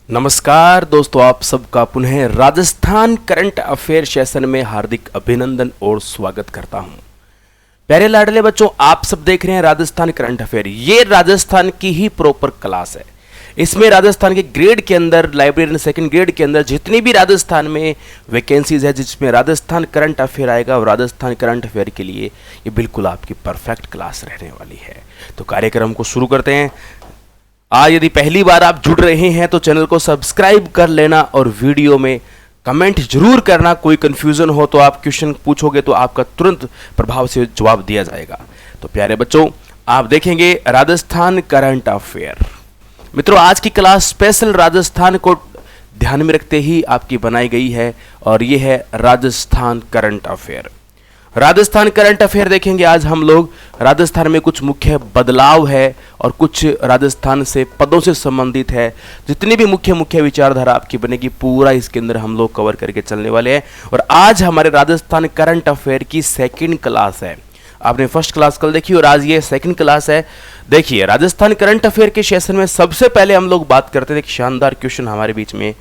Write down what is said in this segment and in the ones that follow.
नमस्कार दोस्तों, आप सबका पुनः राजस्थान करंट अफेयर सेशन में हार्दिक अभिनंदन और स्वागत करता हूं। प्यारे लाडले बच्चों, आप सब देख रहे हैं राजस्थान करंट अफेयर। ये राजस्थान की ही प्रॉपर क्लास है। इसमें राजस्थान के ग्रेड के अंदर, लाइब्रेरियन सेकंड ग्रेड के अंदर जितनी भी राजस्थान में वैकेंसीज है जिसमें राजस्थान करंट अफेयर आएगा, और राजस्थान करंट अफेयर के लिए ये बिल्कुल आपकी परफेक्ट क्लास रहने वाली है। तो कार्यक्रम को शुरू करते हैं। आज यदि पहली बार आप जुड़ रहे हैं तो चैनल को सब्सक्राइब कर लेना और वीडियो में कमेंट जरूर करना। कोई कंफ्यूजन हो तो आप क्वेश्चन पूछोगे तो आपका तुरंत प्रभाव से जवाब दिया जाएगा। तो प्यारे बच्चों, आप देखेंगे राजस्थान करंट अफेयर। मित्रों, आज की क्लास स्पेशल राजस्थान को ध्यान में रखते ही आपकी बनाई गई है और यह है Rajasthan current affair. Rajasthan current affair देखेंगे आज हम लोग। राजस्थान में कुछ मुख्य बदलाव है और कुछ राजस्थान से पदों से संबंधित है। जितनी भी मुख्य विचारधारा आपकी बनेगी पूरा इसके अंदर हम लोग कवर करके चलने वाले हैं। और आज हमारे राजस्थान करंट अफेयर की सेकंड क्लास है। आपने फर्स्ट क्लास कल देखी और आज ये सेकंड क्लास है। देखिए, राजस्थान करंट अफेयर के सेशन में सबसे पहले हम लोग बात करते थे। एक शानदार क्वेश्चन हमारे बीच में।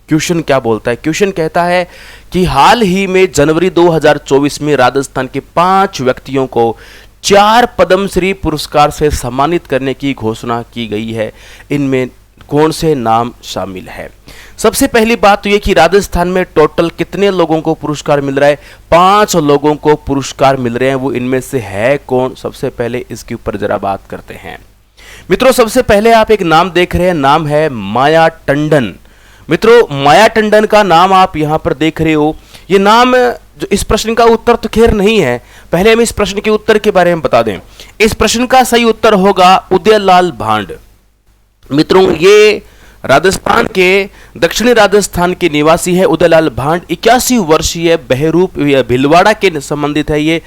क्वेश्चन क्या बोलता है? क्वेश्चन कहता है कि हाल ही में जनवरी 2024 में राजस्थान के 5 व्यक्तियों को 4 पद्मश्री पुरस्कार से सम्मानित करने की घोषणा की गई है। इनमें कौन से नाम शामिल है? सबसे पहली बात तो ये कि राजस्थान में टोटल कितने लोगों को पुरस्कार मिल रहा है? 5 लोगों को पुरस्कार मिल रहे हैं। वो इनमें से है कौन? सबसे पहले इसके ऊपर जरा बात करते हैं। मित्रों, सबसे पहले आप एक नाम देख रहे हैं, नाम है माया टंडन। मित्रों, माया टंडन का नाम आप यहां पर देख रहे हो। ये नाम, जो इस प्रश्न का उत्तर तो खैर नहीं है, पहले हम इस प्रश्न के उत्तर के बारे में बता दें। इस प्रश्न का सही उत्तर होगा उदयलाल भांड। मित्रों, ये राजस्थान के दक्षिणी राजस्थान के निवासी है उदयलाल भांड। 81 वर्षीय बहरूप भीलवाड़ा के संबंधित है। ये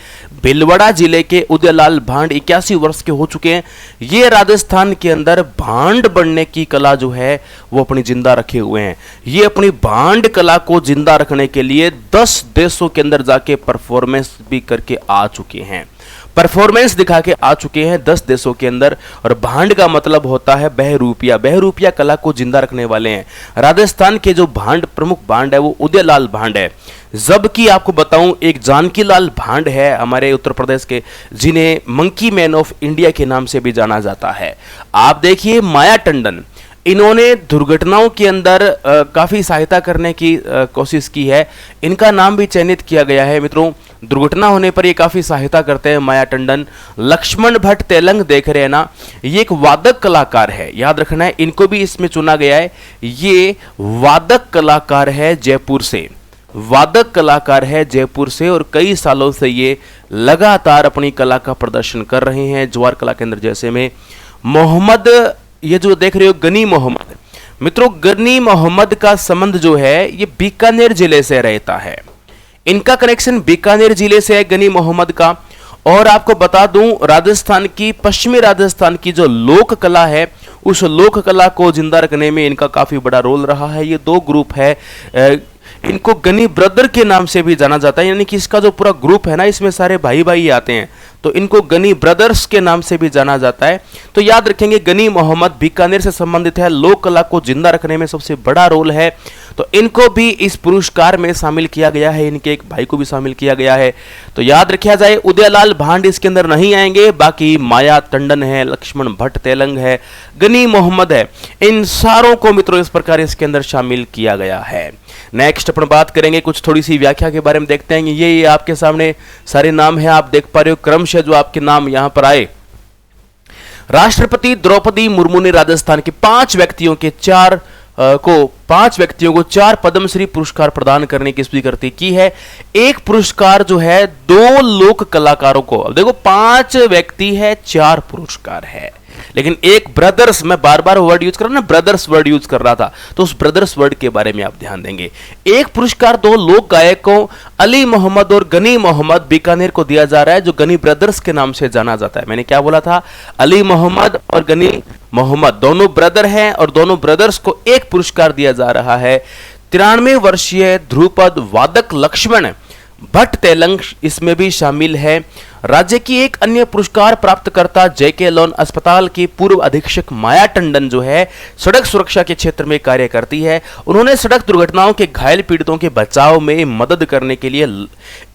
भीलवाड़ा जिले के उदयलाल भांड 81 वर्ष के हो चुके हैं। ये राजस्थान के अंदर भांड बनने की कला जो है वो अपनी जिंदा रखे हुए हैं। ये अपनी भांड कला को जिंदा रखने के लिए 10 देशों के अंदर जाके परफॉर्मेंस भी करके आ चुके हैं। परफॉर्मेंस दिखा के आ चुके हैं 10 देशों के अंदर। और भांड का मतलब होता है बहरूपिया। बहरूपिया कला को जिंदा रखने वाले हैं। राजस्थान के जो भांड, प्रमुख भांड है वो उदयलाल भांड है। जबकि आपको बताऊं, एक जानकीलाल भांड है हमारे उत्तर प्रदेश के, जिन्हें मंकी मैन ऑफ इंडिया के नाम से भी जाना जाता है। आप देखिए, माया टंडन, इन्होंने दुर्घटनाओं के अंदर काफी सहायता करने की कोशिश की है। इनका नाम भी चयनित किया गया है। मित्रों, दुर्घटना होने पर ये काफी सहायता करते हैं माया टंडन। लक्ष्मण भट्ट तेलंग देख रहे हैं ना, ये एक वादक कलाकार है, याद रखना है, इनको भी इसमें चुना गया है। ये वादक कलाकार है जयपुर से, वादक कलाकार है जयपुर से, और कई सालों से ये लगातार अपनी कला का प्रदर्शन कर रहे हैं ज्वार कला केंद्र जैसे में। मोहम्मद, ये जो देख रहे हो गनी मोहम्मद, मित्रों गनी मोहम्मद का संबंध जो है ये बीकानेर जिले से रहता है। इनका कनेक्शन बीकानेर जिले से है गनी मोहम्मद का। और आपको बता दूं, राजस्थान की, पश्चिमी राजस्थान की जो लोक कला है, उस लोक कला को जिंदा रखने में इनका काफी बड़ा रोल रहा है। ये 2 ग्रुप है, इनको गनी ब्रदर के नाम से भी जाना जाता है। यानी कि इसका जो पूरा ग्रुप है ना, इसमें सारे भाई भाई आते हैं, तो इनको गनी ब्रदर्स के नाम से भी जाना जाता है। तो याद रखेंगे, गनी मोहम्मद बीकानेर से संबंधित है, लोक कला को जिंदा रखने में सबसे बड़ा रोल है। तो इनको भी इस पुरस्कार में शामिल किया गया है। इनके एक भाई को भी शामिल किया गया है। तो याद रखा जाए, उदयलाल भांड इसके अंदर नहीं आएंगे, बाकी माया टंडन है, लक्ष्मण भट्ट तेलंग है, गनी मोहम्मद है, इन सारों को मित्रों इस प्रकार इसके अंदर शामिल किया गया है। नेक्स्ट अपन बात करेंगे, कुछ थोड़ी सी व्याख्या के बारे में देखते हैं। ये आपके सामने सारे नाम हैं, आप देख पा रहे हो क्रमशः जो आपके नाम यहां पर आए। राष्ट्रपति द्रौपदी मुर्मू ने राजस्थान के 5 व्यक्तियों को 4 पद्मश्री पुरस्कार प्रदान करने की स्वीकृति की है। एक पुरस्कार जो है 2 लोक कलाकारों को, अब देखो 5 व्यक्ति है, 4 पुरस्कार है, लेकिन एक ब्रदर्स, मैं बार बार वर्ड यूज कर रहा ना, ब्रदर्स वर्ड यूज कर रहा था, तो उस ब्रदर्स वर्ड के बारे में आप ध्यान देंगे। एक पुरस्कार 2 लोक गायकों अली मोहम्मद और गनी मोहम्मद बीकानेर को दिया जा रहा है, जो गनी ब्रदर्स के नाम से जाना जाता है। मैंने क्या बोला था? अली मोहम्मद और गनी मोहम्मद दोनों ब्रदर हैं और दोनों ब्रदर्स को एक पुरस्कार दिया जा रहा है। 93 वर्षीय ध्रुपद वादक लक्ष्मण भट्ट तेलंग इसमें भी शामिल है। राज्य की एक अन्य पुरस्कार प्राप्तकर्ता जेके लोन अस्पताल की पूर्व अधीक्षक माया टंडन जो है सड़क सुरक्षा के क्षेत्र में कार्य करती है। उन्होंने सड़क दुर्घटनाओं के घायल पीड़ितों के बचाव में मदद करने के लिए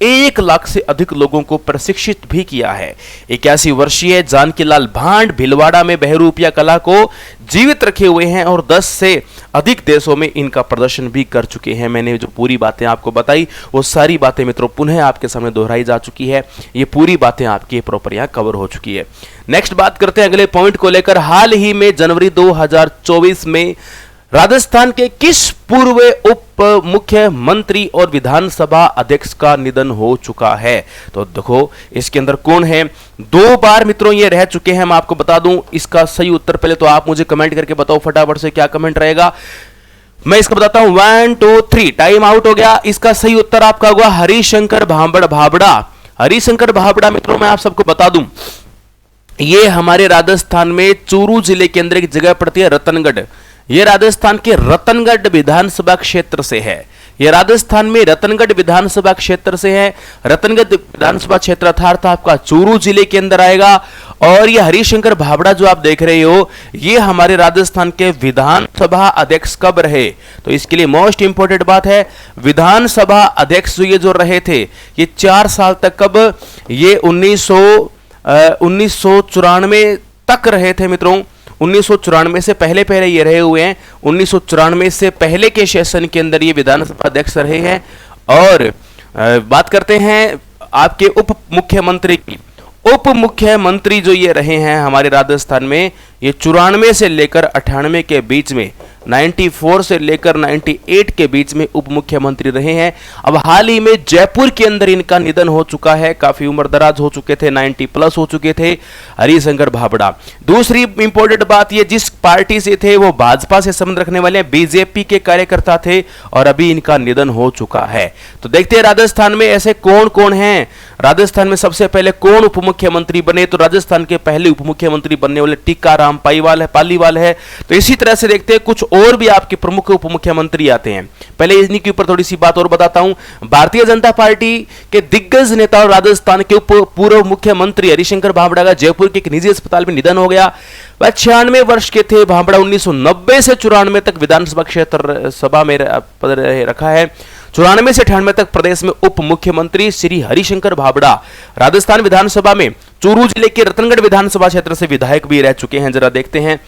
1 लाख से अधिक लोगों को प्रशिक्षित भी किया है। 81 वर्षीय जानकी लाल भांड भिलवाड़ा में बहरूपिया कला को जीवित रखे हुए हैं और 10 से अधिक देशों में इनका प्रदर्शन भी कर चुके हैं। मैंने जो पूरी बातें आपको बताई वो सारी बातें मित्रों पुनः आपके सामने दोहराई जा चुकी है। ये पूरी बातें आपकी प्रॉपर यहाँ कवर हो चुकी है। नेक्स्ट बात करते हैं अगले पॉइंट को लेकर। हाल ही में जनवरी 2024 में राजस्थान के किस पूर्व उप मुख्यमंत्री और विधानसभा अध्यक्ष का निधन हो चुका है? तो देखो इसके अंदर कौन है, 2 बार मित्रों ये रह चुके हैं। मैं आपको बता दूं इसका सही उत्तर पहले तो आप मुझे कमेंट करके बताओ फटाफट से, क्या कमेंट रहेगा। मैं इसका बताता हूं 1 2 3 टाइम आउट हो गया। इसका सही उत्तर आपका होगा हरिशंकर भाभड़ा। हरिशंकर भाभड़ा मित्रों मैं आप सबको बता दूं ये हमारे राजस्थान में चूरू जिले के अंदर एक जगह पड़ती है रतनगढ़। यह राजस्थान के रतनगढ़ विधानसभा क्षेत्र से है। यह राजस्थान में रतनगढ़ विधानसभा क्षेत्र से है। रतनगढ़ विधानसभा क्षेत्र अर्थात आपका चूरू जिले के अंदर आएगा। और यह हरिशंकर भाभड़ा जो आप देख रहे हो ये हमारे राजस्थान के विधानसभा अध्यक्ष कब रहे? तो इसके लिए मोस्ट इंपोर्टेंट बात है विधानसभा अध्यक्ष ये जो रहे थे ये 4 साल तक, कब? ये 1994 तक रहे थे मित्रों। 1994 से पहले ये रहे हुए हैं। 1994 से पहले के सेशन के अंदर ये विधानसभा अध्यक्ष रहे हैं। और बात करते हैं आपके उप मुख्यमंत्री की। उप मुख्यमंत्री जो ये रहे हैं हमारे राजस्थान में ये 94 से लेकर 98 के बीच में, 94 से लेकर 98 के बीच में उप मुख्यमंत्री रहे हैं। अब हाल ही में जयपुर के अंदर इनका निधन हो चुका है। काफी उम्र दराज हो चुके थे, 90 प्लस हो चुके थे हरिशंकर भाभड़ा। दूसरी इंपॉर्टेंट बात ये जिस पार्टी से थे वो भाजपा से संबंध रखने वाले बीजेपी के कार्यकर्ता थे और अभी इनका निधन हो चुका है। तो देखते हैं राजस्थान में ऐसे कौन कौन हैं। राजस्थान में सबसे पहले कौन उप मुख्यमंत्री बने? तो राजस्थान के पहले उप मुख्यमंत्री बनने वाले टीकाराम पालीवाल है। तो इसी तरह से देखते हैं कुछ और भी आपके प्रमुख उप मुख्यमंत्री आते हैं। पहले इन्हीं के ऊपर थोड़ी सी बात और बताता हूं। भारतीय जनता पार्टी के दिग्गज नेता और राजस्थान के पूर्व मुख्यमंत्री हरिशंकर भाभड़ा का जयपुर के एक निजी अस्पताल में निधन हो गया। वह 96 वर्ष के थे। भाभड़ा 1990 से 94 तक विधानसभा क्षेत्र सभा में पद रखा है। 94 से 98 तक प्रदेश में उप मुख्यमंत्री श्री हरिशंकर भाभड़ा राजस्थान विधानसभा में चूरू जिले के रतनगढ़ विधानसभा क्षेत्र से विधायक भी रह चुके हैं। जरा देखते हैं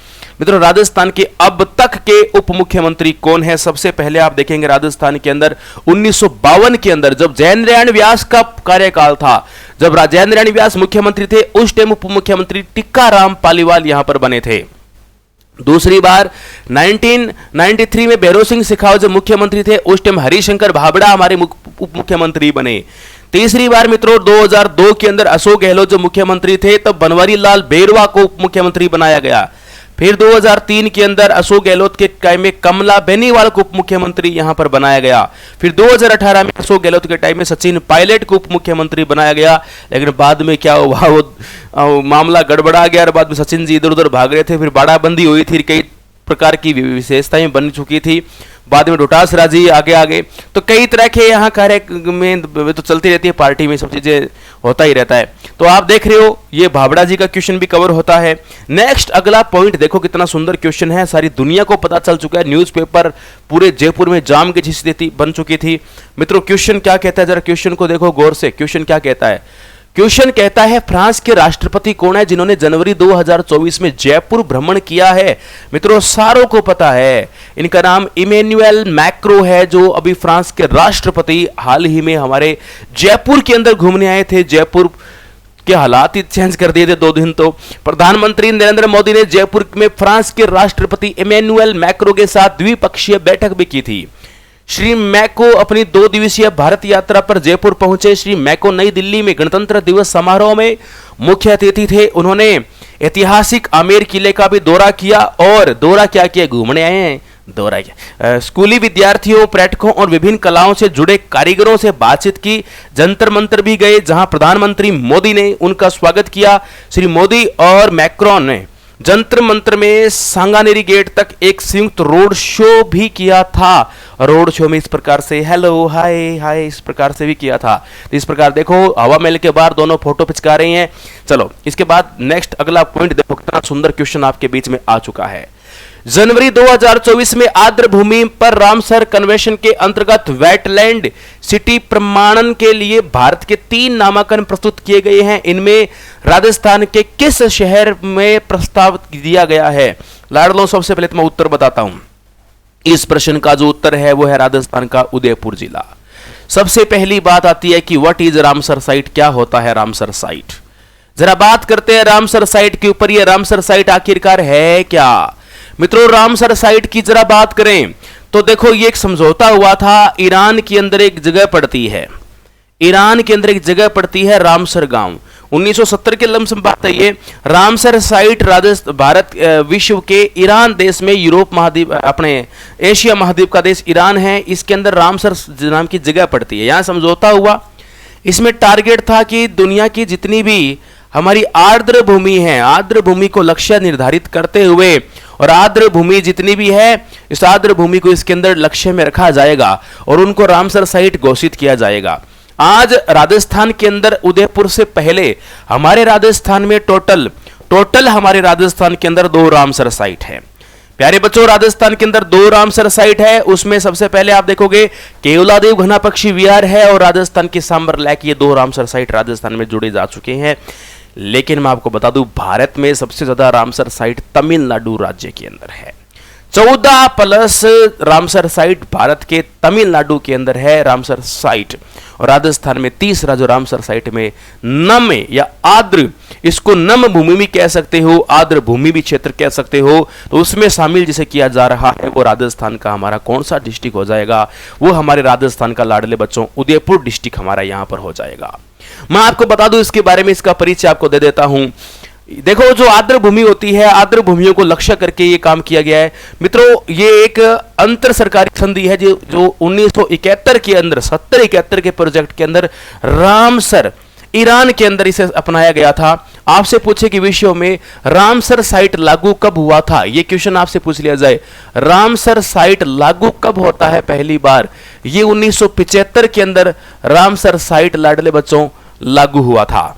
मित्रों राजस्थान के अब तक के उप मुख्यमंत्री कौन है। सबसे पहले आप देखेंगे राजस्थान के अंदर 1952 के अंदर जब जयेंद्र नारायण व्यास का कार्यकाल था, जब जयेंद्र नारायण व्यास मुख्यमंत्री थे उस टाइम उप मुख्यमंत्री टीकाराम पालीवाल यहां पर बने थे। दूसरी बार 1993 में भैरों सिंह शेखावत जब मुख्यमंत्री थे उस टाइम हरिशंकर भाभड़ा हमारे उप मुख्यमंत्री बने। तीसरी बार मित्रों 2002 के अंदर अशोक गहलोत जो मुख्यमंत्री थे तब बनवारी लाल बेरवा को उप मुख्यमंत्री बनाया गया। फिर 2003 के अंदर अशोक गहलोत के टाइम में कमला बेनीवाल को उप मुख्यमंत्री यहां पर बनाया गया। फिर 2018 में अशोक गहलोत के टाइम में सचिन पायलट को उप मुख्यमंत्री बनाया गया। लेकिन बाद में क्या हुआ वो मामला गड़बड़ा गया और बाद में सचिन जी इधर उधर भाग रहे थे। फिर बाड़ाबंदी हुई थी, कई प्रकार की विशेषताएं बन चुकी थी। बाद में डोटासरा जी आगे तो कई तरह के यहाँ कार्य में तो चलती रहती है, पार्टी में सब चीजें होता ही रहता है। तो आप देख रहे हो ये भाभड़ा जी का क्वेश्चन भी कवर होता है। नेक्स्ट अगला पॉइंट देखो कितना सुंदर क्वेश्चन है। सारी दुनिया को पता चल चुका है, न्यूज़पेपर पूरे जयपुर में जाम की स्थिति बन चुकी थी। मित्रों क्वेश्चन क्या कहता है, जरा क्वेश्चन को देखो गौर से। क्वेश्चन क्या कहता है? क्वेश्चन कहता है फ्रांस के राष्ट्रपति कौन है जिन्होंने जनवरी 2024 में जयपुर भ्रमण किया है? मित्रों सारों को पता है, इनका नाम इमैनुअल मैक्रो है जो अभी फ्रांस के राष्ट्रपति हाल ही में हमारे जयपुर के अंदर घूमने आए थे। जयपुर के हालात ही चेंज कर दिए थे 2 दिन। तो प्रधानमंत्री नरेंद्र मोदी ने जयपुर में फ्रांस के राष्ट्रपति इमैनुअल मैक्रो के साथ द्विपक्षीय बैठक भी की थी। श्री मैको अपनी 2 दिवसीय भारत यात्रा पर जयपुर पहुंचे। श्री मैको नई दिल्ली में गणतंत्र दिवस समारोह में मुख्य अतिथि थे। उन्होंने ऐतिहासिक आमेर किले का भी दौरा किया। और दौरा क्या किया? घूमने आए हैं, दौरा किया। स्कूली विद्यार्थियों, पर्यटकों और विभिन्न कलाओं से जुड़े कारीगरों से बातचीत की। जंतर मंतर भी गए जहां प्रधानमंत्री मोदी ने उनका स्वागत किया। श्री मोदी और मैक्रोन ने जंतर मंतर में सांगानेरी गेट तक एक संयुक्त रोड शो भी किया था। रोड शो में इस प्रकार से हेलो हाय हाय इस प्रकार से भी किया था। तो इस प्रकार देखो हवा महल के बाहर दोनों फोटो खिंचका रही हैं। चलो इसके बाद नेक्स्ट अगला पॉइंट देखो, कितना सुंदर क्वेश्चन आपके बीच में आ चुका है। जनवरी 2024 में आर्द्र भूमि पर रामसर कन्वेंशन के अंतर्गत वेटलैंड सिटी प्रमाणन के लिए भारत के 3 नामांकन प्रस्तुत किए गए हैं। इनमें राजस्थान के किस शहर में प्रस्ताव दिया गया है? लाडलो सबसे पहले तो मैं उत्तर बताता हूं। इस प्रश्न का जो उत्तर है वो है राजस्थान का उदयपुर जिला। सबसे पहली बात आती है कि व्हाट इज रामसर साइट, क्या होता है रामसर साइट। जरा बात करते हैं रामसर साइट के ऊपर। ये रामसर साइट आखिरकार है क्या? मित्रों रामसर साइट की जरा बात करें तो देखो ये एक समझौता हुआ था। ईरान के अंदर एक जगह पड़ती है, ईरान के अंदर एक जगह पड़ती है रामसर गांव। 1970 के लमसम बात है ये। रामसर साइट भारत विश्व के ईरान देश में, यूरोप महाद्वीप अपने एशिया महाद्वीप का देश ईरान है, इसके अंदर रामसर नाम की जगह पड़ती है। यहां समझौता हुआ। इसमें टारगेट था कि दुनिया की जितनी भी हमारी आर्द्र भूमि है, आर्द्र भूमि को लक्ष्य निर्धारित करते हुए और आर्द्र भूमि जितनी भी है इस आर्द्र भूमि को इसके अंदर लक्ष्य में रखा जाएगा और उनको रामसर साइट घोषित किया जाएगा। आज राजस्थान के अंदर उदयपुर से पहले हमारे राजस्थान में टोटल हमारे राजस्थान के अंदर 2 रामसर साइट है। प्यारे बच्चों राजस्थान के अंदर 2 रामसर साइट है। उसमें सबसे पहले आप देखोगे केवलादेव घना पक्षी विहार है और राजस्थान की सांबर लेक, ये 2 रामसर साइट राजस्थान में जुड़े जा चुके हैं। लेकिन मैं आपको बता दूं भारत में सबसे ज्यादा रामसर साइट तमिलनाडु राज्य के अंदर है। 14+ रामसर साइट भारत के तमिलनाडु के अंदर है रामसर साइट। और राजस्थान में तीसरा जो रामसर साइट में नम या आर्द्र, इसको नम भूमि भी कह सकते हो, आर्द्र भूमि भी क्षेत्र कह सकते हो, तो उसमें शामिल जिसे किया जा रहा है वो राजस्थान का हमारा कौन सा डिस्ट्रिक्ट हो जाएगा? वो हमारे राजस्थान का लाडले बच्चों उदयपुर डिस्ट्रिक्ट हमारा यहां पर हो जाएगा। मैं आपको बता दूं इसके बारे में, इसका परिचय आपको दे देता हूं। देखो जो आर्द्र भूमि होती है, आर्द्र भूमियों को लक्ष्य करके ये काम किया गया है। मित्रों ये एक अंतर सरकारी संधि है जो 1971 के अंदर 70-71 के प्रोजेक्ट के अंदर रामसर ईरान के अंदर इसे अपनाया गया था। आपसे पूछे कि विश्व में रामसर साइट लागू कब हुआ था, ये क्वेश्चन आपसे पूछ लिया जाए। रामसर साइट लागू कब होता है पहली बार? ये 1975 के अंदर रामसर साइट लाडले बच्चों लागू हुआ था।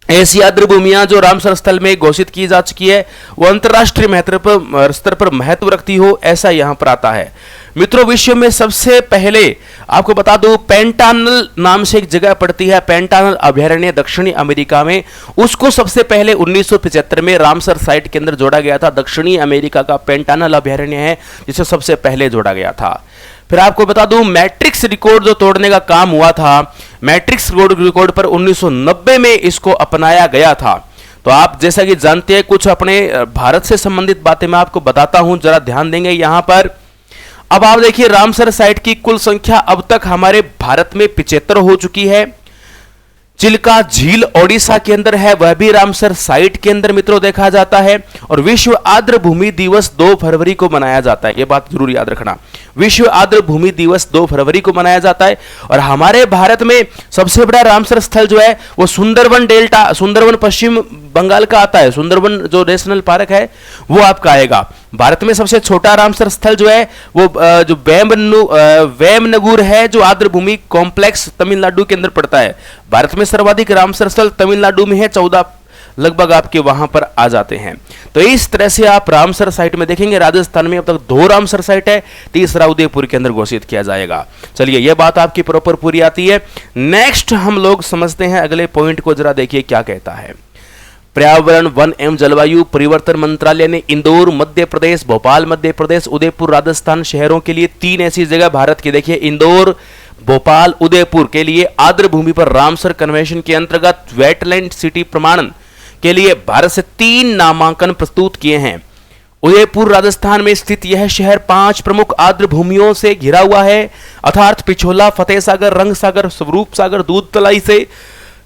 ऐसी आर्द्र भूमियां जो रामसर स्थल में घोषित की जा चुकी है वो अंतरराष्ट्रीय महत्व स्तर पर महत्व रखती हो, ऐसा यहां पर आता है। मित्रों विश्व में सबसे पहले आपको बता दूं पेंटानल नाम से एक जगह पड़ती है, पेंटानल अभयारण्य दक्षिणी अमेरिका में। उसको सबसे पहले 1975 में रामसर साइट के अंदर जोड़ा गया था। दक्षिणी अमेरिका का पेंटानल अभयारण्य है जिसे सबसे पहले जोड़ा गया था। फिर आपको बता दूं मैट्रिक्स रिकॉर्ड जो तोड़ने का काम हुआ था, मैट्रिक्स रिकॉर्ड पर 1990 में इसको अपनाया गया था। तो आप जैसा कि जानते हैं कुछ अपने भारत से संबंधित बातें मैं आपको बताता हूं, जरा ध्यान देंगे यहां पर। अब आप देखिए रामसर साइट की कुल संख्या अब तक हमारे भारत में 75 हो चुकी है। चिल्का झील ओडिशा के अंदर है, वह भी रामसर साइट के अंदर मित्रों देखा जाता है। और विश्व आर्द्र भूमि दिवस 2 फरवरी को मनाया जाता है, यह बात जरूर याद रखना। विश्व आर्द्र भूमि दिवस 2 फरवरी को मनाया जाता है। और हमारे भारत में सबसे बड़ा रामसर स्थल जो है वो सुंदरवन डेल्टा, सुंदरवन पश्चिम बंगाल का आता है। सुंदरवन जो नेशनल पार्क है वो आपका आएगा। भारत में सबसे छोटा रामसर स्थल जो है वो जो वेमनगुर है, जो आर्द्र भूमि कॉम्प्लेक्स तमिलनाडु के अंदर पड़ता है। भारत में सर्वाधिक रामसर स्थल तमिलनाडु में है, 14 लगभग आपके वहां पर आ जाते हैं। तो इस तरह से आप रामसर साइट में देखेंगे राजस्थान में अब तक 2 रामसर साइट है, तीसरा उदयपुर के अंदर घोषित किया जाएगा। चलिए यह बात आपकी प्रॉपर पूरी आती है। नेक्स्ट हम लोग समझते हैं अगले पॉइंट को, जरा देखिए क्या कहता है। पर्यावरण वन एवं जलवायु परिवर्तन मंत्रालय ने इंदौर मध्य प्रदेश, भोपाल मध्य प्रदेश, उदयपुर राजस्थान शहरों के लिए 3 ऐसी जगह भारत की, देखिए इंदौर, भोपाल, उदयपुर के लिए आर्द्र भूमि पर रामसर कन्वेंशन के अंतर्गत वेटलैंड सिटी प्रमाणन के लिए भारत से 3 नामांकन प्रस्तुत किए हैं। उदयपुर राजस्थान में स्थित यह शहर 5 प्रमुख आर्द्र भूमियों से घिरा हुआ है, अर्थात पिछोला, फतेह सागर, रंग सागर, स्वरूप सागर, दूध तलाई से।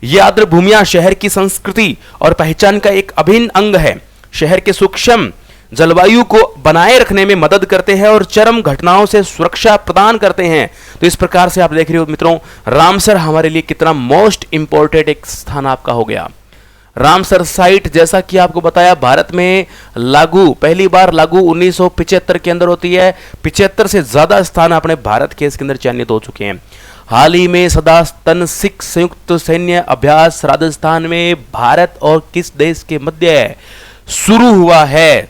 ये आर्द्र भूमियां शहर की संस्कृति और पहचान का एक अभिन्न अंग है। शहर के सूक्ष्म जलवायु को बनाए रखने में मदद करते हैं और चरम घटनाओं से सुरक्षा प्रदान करते हैं। तो इस प्रकार से आप देख रहे हो मित्रों रामसर हमारे लिए कितना मोस्ट इंपॉर्टेंट एक स्थान आपका हो गया। रामसर साइट जैसा कि आपको बताया भारत में पहली बार लागू 1975 के अंदर होती है। 75 से ज्यादा स्थान अपने भारत के इसके अंदर चयनित हो चुके हैं। हाल ही में सदास्तन सिख संयुक्त सैन्य अभ्यास राजस्थान में भारत और किस देश के मध्य शुरू हुआ है?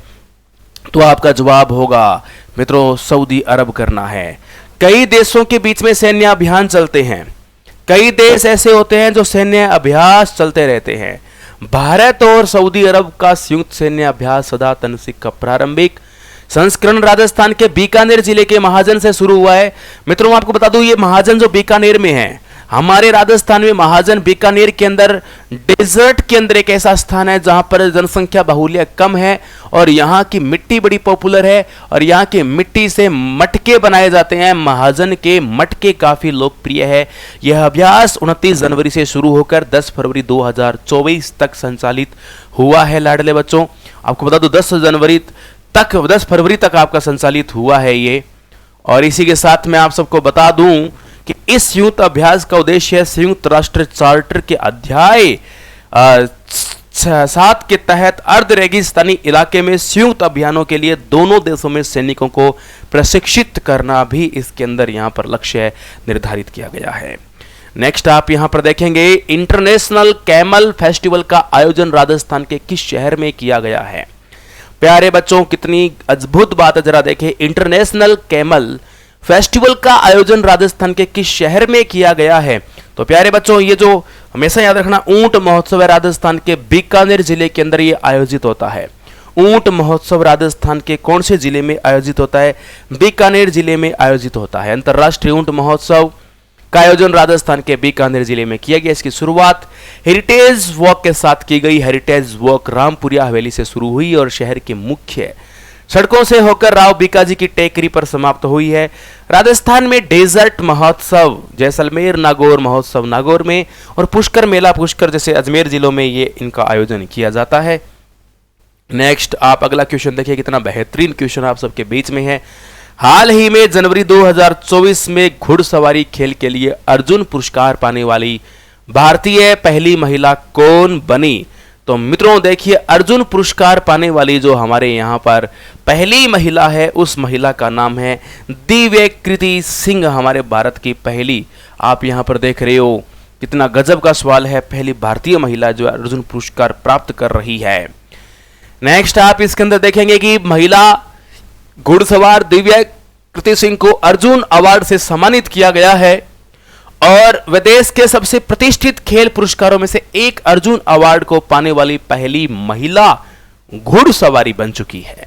तो आपका जवाब होगा मित्रों सऊदी अरब करना है। कई देशों के बीच में सैन्य अभियान चलते हैं। कई देश ऐसे होते हैं जो सैन्य अभ्यास चलते रहते हैं। भारत और सऊदी अरब का संयुक्त सैन्य अभ्यास सदातन सिख का प्रारंभिक संस्करण राजस्थान के बीकानेर जिले के महाजन से शुरू हुआ है। मित्रों आपको बता दूं ये महाजन जो बीकानेर में है, हमारे राजस्थान में महाजन बीकानेर के अंदर डेजर्ट के अंदर एक ऐसा स्थान है जहां पर जनसंख्या बाहुल्य कम है और यहाँ की मिट्टी बड़ी पॉपुलर है और यहाँ की मिट्टी से मटके बनाए जाते हैं। महाजन के मटके काफी लोकप्रिय है। यह अभ्यास 29 जनवरी से शुरू होकर 10 फरवरी 2024 तक संचालित हुआ है। लाडले बच्चों आपको बता दूं 10 फरवरी तक आपका संचालित हुआ है ये। और इसी के साथ मैं आप सबको बता दूं कि इस संयुक्त अभ्यास का उद्देश्य संयुक्त राष्ट्र चार्टर के अध्याय 7 के तहत अर्ध रेगिस्तानी इलाके में संयुक्त अभियानों के लिए दोनों देशों में सैनिकों को प्रशिक्षित करना भी इसके अंदर यहां पर लक्ष्य निर्धारित किया गया है। नेक्स्ट आप यहां पर देखेंगे इंटरनेशनल कैमल फेस्टिवल का आयोजन राजस्थान के किस शहर में किया गया है? प्यारे बच्चों कितनी अद्भुत बात है, जरा देखें। इंटरनेशनल कैमल फेस्टिवल का आयोजन राजस्थान के किस शहर में किया गया है? तो प्यारे बच्चों ये जो हमेशा याद रखना ऊंट महोत्सव है राजस्थान के बीकानेर जिले के अंदर ये आयोजित होता है। ऊंट महोत्सव राजस्थान के कौन से जिले में आयोजित होता है? बीकानेर जिले में आयोजित होता है। अंतरराष्ट्रीय ऊंट महोत्सव का आयोजन राजस्थान के बीकानेर जिले में किया गया। इसकी शुरुआत हेरिटेज वॉक के साथ की गई। हेरिटेज वॉक रामपुरिया हवेली से शुरू हुई और शहर के मुख्य सड़कों से होकर राव बीकाजी की टेकरी पर समाप्त हुई है। राजस्थान में डेजर्ट महोत्सव जैसलमेर, नागौर महोत्सव नागौर में और पुष्कर मेला पुष्कर जैसे अजमेर जिलों में ये इनका आयोजन किया जाता है। नेक्स्ट आप अगला क्वेश्चन देखिए, कितना बेहतरीन क्वेश्चन आप सबके बीच में है। हाल ही में जनवरी 2024 में घुड़सवारी खेल के लिए अर्जुन पुरस्कार पाने वाली भारतीय पहली महिला कौन बनी? तो मित्रों देखिए अर्जुन पुरस्कार पाने वाली जो हमारे यहाँ पर पहली महिला है उस महिला का नाम है दिव्यकृति सिंह। हमारे भारत की पहली, आप यहाँ पर देख रहे हो कितना गजब का सवाल है, पहली भारतीय महिला जो अर्जुन पुरस्कार प्राप्त कर रही है। नेक्स्ट आप इसके अंदर देखेंगे कि महिला घुड़सवार दिव्यकृति सिंह को अर्जुन अवार्ड से सम्मानित किया गया है और विदेश के सबसे प्रतिष्ठित खेल पुरस्कारों में से एक अर्जुन अवार्ड को पाने वाली पहली महिला घुड़सवारी बन चुकी है।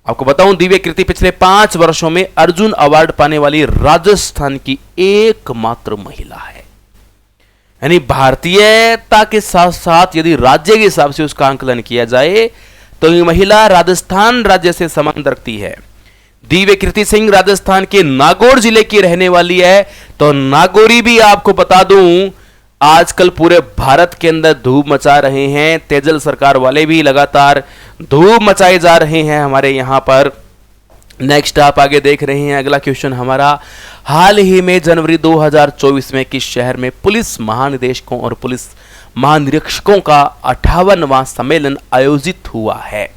आपको बताऊं दिव्यकृति पिछले 5 वर्षों में अर्जुन अवार्ड पाने वाली राजस्थान की एकमात्र महिला है। यानी भारतीयता के साथ साथ यदि राज्य के हिसाब से उसका आंकलन किया जाए तो ये महिला राजस्थान राज्य से संबंध रखती है। दिव्यकृति सिंह राजस्थान के नागौर जिले की रहने वाली है। तो नागौरी भी आपको बता दूं आजकल पूरे भारत के अंदर धूम मचा रहे हैं। तेजल सरकार वाले भी लगातार धूम मचाए जा रहे हैं हमारे यहां पर। नेक्स्ट आप आगे देख रहे हैं अगला क्वेश्चन हमारा, हाल ही में जनवरी 2024 में किस शहर में पुलिस महानिदेशकों और पुलिस महानिरीक्षकों का 58वां सम्मेलन आयोजित हुआ है?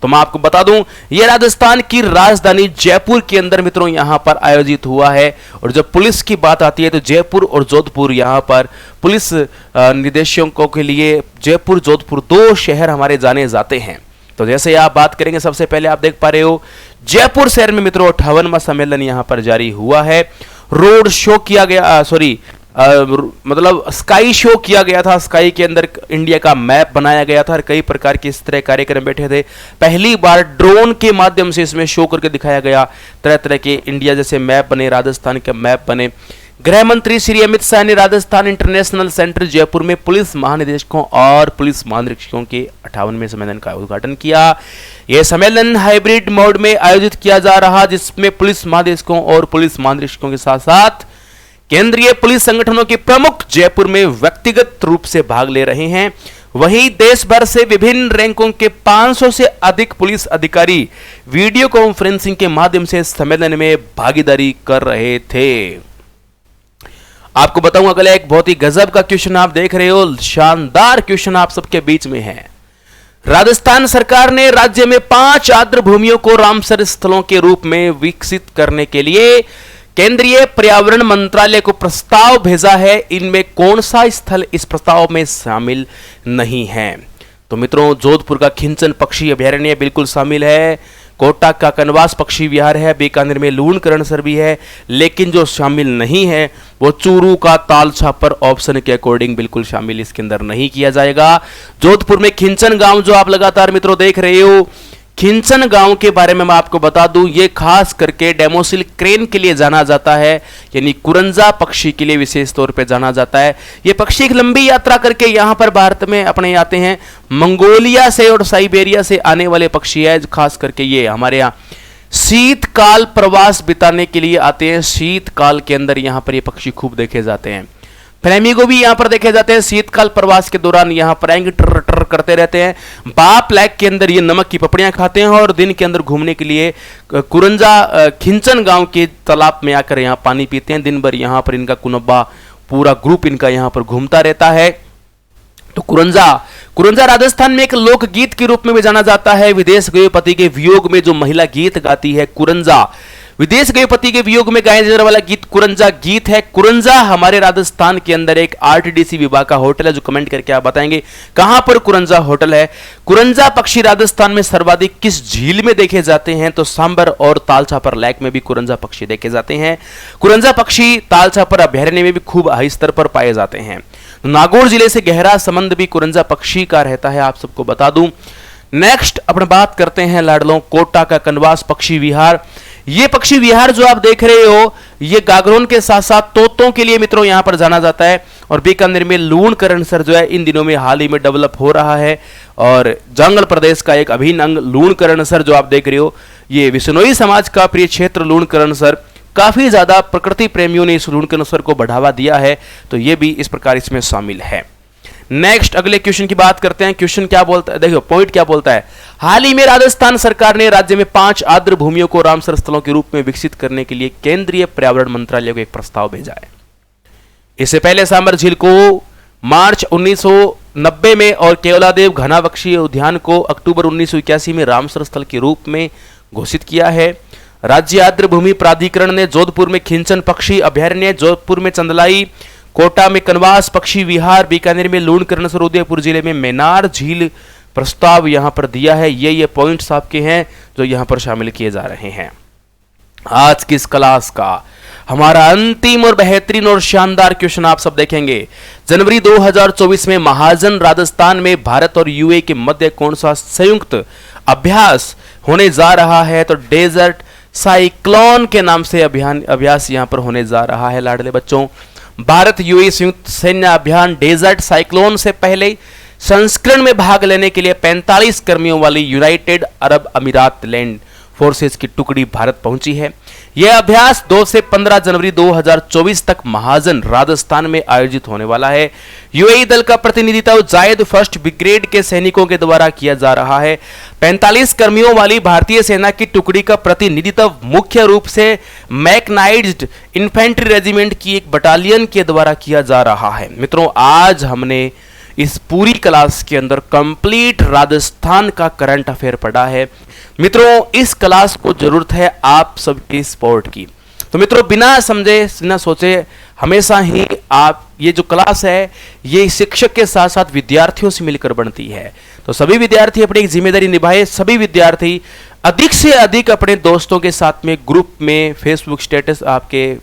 तो मैं आपको बता दूं यह राजस्थान की राजधानी जयपुर के अंदर मित्रों यहां पर आयोजित हुआ है। और जब पुलिस की बात आती है तो जयपुर और जोधपुर यहां पर पुलिस निदेशकों के लिए जयपुर जोधपुर 2 शहर हमारे जाने जाते हैं। तो जैसे आप बात करेंगे सबसे पहले आप देख पा रहे हो जयपुर शहर में मित्रों 58वां सम्मेलन यहां पर जारी हुआ है। रोड शो किया गया, मतलब स्काई शो किया गया था। स्काई के अंदर इंडिया का मैप बनाया गया था और कई प्रकार के इस तरह कार्यक्रम बैठे थे। पहली बार ड्रोन के माध्यम से इसमें शो करके दिखाया गया। तरह तरह के इंडिया जैसे मैप बने, राजस्थान के मैप बने। गृह मंत्री श्री अमित शाह ने राजस्थान इंटरनेशनल सेंटर जयपुर में पुलिस महानिदेशकों और पुलिस महानिरीक्षकों के 58वें सम्मेलन का उद्घाटन किया। यह सम्मेलन हाइब्रिड मोड में आयोजित किया जा रहा, जिसमें पुलिस महानिदेशकों और पुलिस महानिरीक्षकों के साथ साथ केंद्रीय पुलिस संगठनों के प्रमुख जयपुर में व्यक्तिगत रूप से भाग ले रहे हैं। वहीं देश भर से विभिन्न रैंकों के 500 से अधिक पुलिस अधिकारी वीडियो कॉन्फ्रेंसिंग के माध्यम से सम्मेलन में भागीदारी कर रहे थे। आपको बताऊं अगला एक बहुत ही गजब का क्वेश्चन आप देख रहे हो, शानदार क्वेश्चन आप सबके बीच में है। राजस्थान सरकार ने राज्य में 5 आर्द्र भूमियों को रामसर स्थलों के रूप में विकसित करने के लिए केंद्रीय पर्यावरण मंत्रालय को प्रस्ताव भेजा है। इनमें कौन सा स्थल इस प्रस्ताव में शामिल नहीं है? तो मित्रों, जोधपुर का खिंचन पक्षी अभयारण्य बिल्कुल शामिल है, कोटा का कनवास पक्षी विहार है, बीकानेर में लूणकरणसर भी है, लेकिन जो शामिल नहीं है वो चूरू का ताल छापर ऑप्शन के अकॉर्डिंग बिल्कुल शामिल इसके अंदर नहीं किया जाएगा। जोधपुर में खिंचन गांव जो आप लगातार मित्रों देख रहे हो, खिंचन गांव के बारे में मैं आपको बता दूं, ये खास करके डेमोसिल क्रेन के लिए जाना जाता है, यानी कुरंजा पक्षी के लिए विशेष तौर पे जाना जाता है। ये पक्षी एक लंबी यात्रा करके यहां पर भारत में अपने आते हैं, मंगोलिया से और साइबेरिया से आने वाले पक्षी है। खास करके ये हमारे यहाँ शीतकाल प्रवास बिताने के लिए आते हैं। शीतकाल के अंदर यहाँ पर ये पक्षी खूब देखे जाते हैं। फ्लेमिंगो भी यहाँ पर देखे जाते हैं। शीतकाल प्रवास के दौरान यहाँ पर आएंगे, टर टर करते रहते हैं। बाप लेक के अंदर ये नमक की पपड़ियां खाते हैं और दिन के अंदर घूमने के लिए कुरंजा खिंचन गांव के तालाब में आकर यहाँ पानी पीते हैं। दिन भर यहाँ पर इनका कुनब्बा पूरा ग्रुप इनका यहाँ पर घूमता रहता है। तो कुरंजा राजस्थान में एक लोकगीत के रूप में भी जाना जाता है। विदेश गए पति के वियोग में जो महिला गीत गाती है कुरंजा, विदेश गए पति के वियोग में गाया जाने वाला गीत कुरंजा गीत है। कुरंजा हमारे राजस्थान के अंदर एक आरटीडीसी विभाग का होटल है, जो कमेंट करके आप बताएंगे कहां पर कुरंजा होटल है। कुरंजा पक्षी राजस्थान में सर्वाधिक किस झील में देखे जाते हैं? तो सांबर और तालछापर लेक में भी कुरंजा पक्षी देखे जाते हैं। कुरंजा पक्षी तालछापर अभयारण्य में भी खूब हाई स्तर पर पाए जाते हैं। नागौर जिले से गहरा संबंध भी कुरंजा पक्षी का रहता है, आप सबको बता दूं। नेक्स्ट अपन बात करते हैं लाडलों, कोटा का कनवास पक्षी विहार। ये पक्षी विहार जो आप देख रहे हो, ये गागरोन के साथ साथ तोतों के लिए मित्रों यहां पर जाना जाता है। और बीकानेर में लूणकरणसर जो है इन दिनों में हाल ही में डेवलप हो रहा है और जंगल प्रदेश का एक अभिन्न अंग लूणकरणसर जो आप देख रहे हो, ये विश्नोई समाज का प्रिय क्षेत्र लूणकरणसर। काफी ज्यादा प्रकृति प्रेमियों ने इस लूणकरणसर को बढ़ावा दिया है, तो ये भी इस प्रकार इसमें शामिल है। नेक्स्ट अगले क्वेश्चन की बात करते हैं। क्वेश्चन क्या बोलता है, देखो पॉइंट क्या बोलता है। हाल ही में राजस्थान सरकार ने राज्य में 5 आर्द्र भूमियों को रामसर स्थलों के रूप में विकसित करने के लिए केंद्रीय पर्यावरण मंत्रालय को एक प्रस्ताव भेजा है। इससे पहले सांबर झील को मार्च 1990 में और केवलादेव घनावक्षीय उद्यान को अक्टूबर 1981 में रामसर स्थल के रूप में घोषित किया है। राज्य आर्द्र भूमि प्राधिकरण ने जोधपुर में खिंचन पक्षी अभयारण्य, जोधपुर में चंदलाई, कोटा में कनवास पक्षी विहार, बीकानेर में लूणकरणसर, उदयपुर जिले में मेनार झील प्रस्ताव यहां पर दिया है। ये पॉइंट्स आपके हैं जो यहां पर शामिल किए जा रहे हैं। आज की इस क्लास का हमारा अंतिम और बेहतरीन और शानदार क्वेश्चन आप सब देखेंगे। जनवरी 2024 में महाजन राजस्थान में भारत और यूए के मध्य कौन सा संयुक्त अभ्यास होने जा रहा है? तो डेजर्ट साइक्लोन के नाम से अभ्यास यहां पर होने जा रहा है लाडले बच्चों। भारत यूएई संयुक्त सैन्य अभियान डेजर्ट साइक्लोन से पहले संस्करण में भाग लेने के लिए 45 कर्मियों वाली यूनाइटेड अरब अमीरात लैंड फोर्सेस की टुकड़ी भारत पहुंची है। यह अभ्यास 2 से 15 जनवरी 2024 तक महाजन राजस्थान में आयोजित होने वाला है। यूएई दल का प्रतिनिधित्व जायद फर्स्ट ब्रिगेड के सैनिकों के द्वारा किया जा रहा है। 45 कर्मियों वाली भारतीय सेना की टुकड़ी का प्रतिनिधित्व मुख्य रूप से मैकनाइज्ड इन्फेंट्री रेजिमेंट की एक बटालियन के द्वारा किया जा रहा है। मित्रों, आज हमने इस पूरी क्लास के अंदर कंप्लीट राजस्थान का करंट अफेयर पढ़ा है। मित्रों, इस क्लास को जरूरत है आप सबकी सपोर्ट की। तो मित्रों, बिना समझे बिना सोचे हमेशा ही आप ये जो क्लास है ये शिक्षक के साथ साथ विद्यार्थियों से मिलकर बनती है। तो सभी विद्यार्थी अपनी एक जिम्मेदारी निभाए। सभी विद्यार्थी अधिक से अधिक अपने दोस्तों के साथ में ग्रुप में, फेसबुक स्टेटस, आपके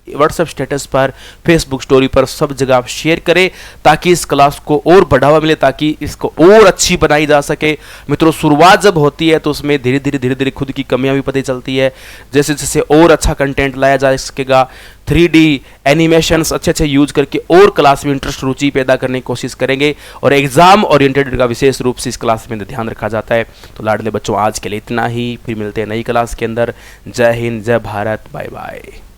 व्हाट्सएप स्टेटस पर, फेसबुक स्टोरी पर, सब जगह आप शेयर करें ताकि इस क्लास को और बढ़ावा मिले, ताकि इसको और अच्छी बनाई जा सके। मित्रों, शुरुआत जब होती है तो उसमें धीरे धीरे खुद की कमियां भी पता चलती है। जैसे जैसे और अच्छा कंटेंट लाया जा सकेगा, 3D एनिमेशंस अच्छे यूज करके और क्लास में इंटरेस्ट, रुचि पैदा करने की कोशिश करेंगे। और एग्जाम ओरिएंटेड का विशेष रूप से इस क्लास में ध्यान रखा जाता है। तो लाडले बच्चों, आज के लिए इतना ही, फिर मिलते हैं नई क्लास के अंदर। जय हिंद, जय भारत, बाय बाय।